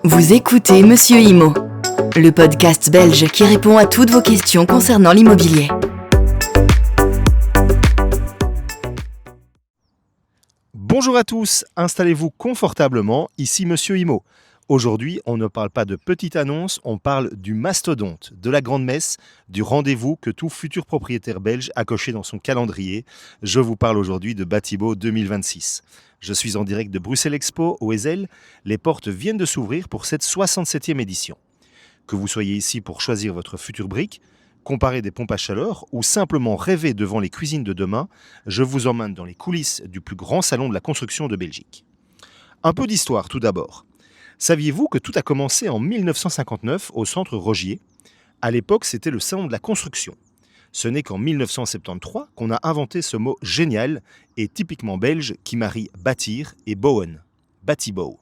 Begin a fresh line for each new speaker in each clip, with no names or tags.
Vous écoutez Monsieur Imo, le podcast belge qui répond à toutes vos questions concernant l'immobilier.
Bonjour à tous, installez-vous confortablement, ici Monsieur Imo. Aujourd'hui, on ne parle pas de petite annonce, on parle du mastodonte, de la grande messe, du rendez-vous que tout futur propriétaire belge a coché dans son calendrier. Je vous parle aujourd'hui de Batibo 2026. Je suis en direct de Bruxelles Expo, au Ezel. Les portes viennent de s'ouvrir pour cette 67e édition. Que vous soyez ici pour choisir votre future brique, comparer des pompes à chaleur ou simplement rêver devant les cuisines de demain, je vous emmène dans les coulisses du plus grand salon de la construction de Belgique. Un peu d'histoire tout d'abord. Saviez-vous que tout a commencé en 1959 au centre Rogier ? À l'époque, c'était le salon de la construction. Ce n'est qu'en 1973 qu'on a inventé ce mot génial et typiquement belge qui marie bâtir et bouwen, Batibo.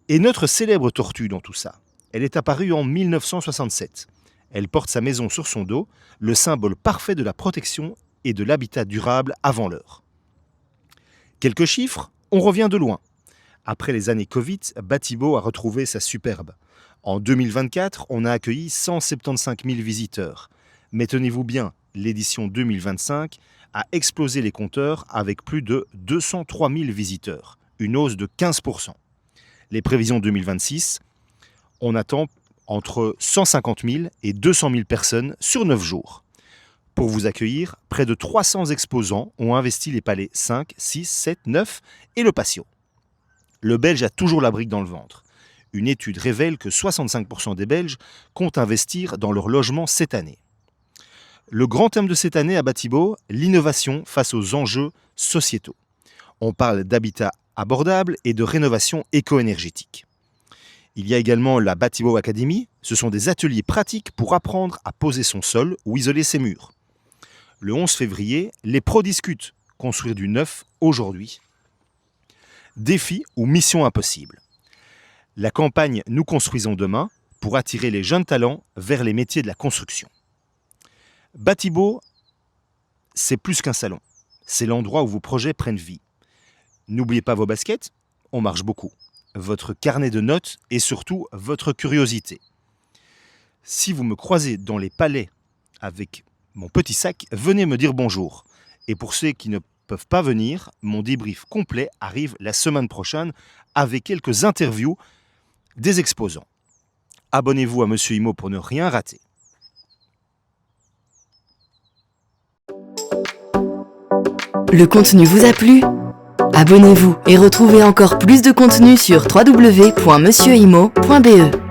Et notre célèbre tortue dans tout ça, elle est apparue en 1967. Elle porte sa maison sur son dos, le symbole parfait de la protection et de l'habitat durable avant l'heure. Quelques chiffres, on revient de loin. Après les années Covid, Batibo a retrouvé sa superbe. En 2024, on a accueilli 175 000 visiteurs. Mais tenez-vous bien, l'édition 2025 a explosé les compteurs avec plus de 203 000 visiteurs, une hausse de 15%. Les prévisions 2026, on attend entre 150 000 et 200 000 personnes sur 9 jours. Pour vous accueillir, près de 300 exposants ont investi les palais 5, 6, 7, 9 et le patio. Le Belge a toujours la brique dans le ventre. Une étude révèle que 65% des Belges comptent investir dans leur logement cette année. Le grand thème de cette année à Batibo, l'innovation face aux enjeux sociétaux. On parle d'habitat abordable et de rénovation éco-énergétique. Il y a également la Batibo Academy. Ce sont des ateliers pratiques pour apprendre à poser son sol ou isoler ses murs. Le 11 février, les pros discutent. Construire du neuf aujourd'hui. Défi ou mission impossible. La campagne Nous construisons demain pour attirer les jeunes talents vers les métiers de la construction. Batibo, c'est plus qu'un salon. C'est l'endroit où vos projets prennent vie. N'oubliez pas vos baskets, on marche beaucoup. Votre carnet de notes et surtout votre curiosité. Si vous me croisez dans les palais avec mon petit sac, venez me dire bonjour. Et pour ceux qui ne peuvent pas venir, mon débrief complet arrive la semaine prochaine avec quelques interviews des exposants. Abonnez-vous à Monsieur Imo pour ne rien rater.
Le contenu vous a plu ? Abonnez-vous et retrouvez encore plus de contenu sur www.monsieurimo.be.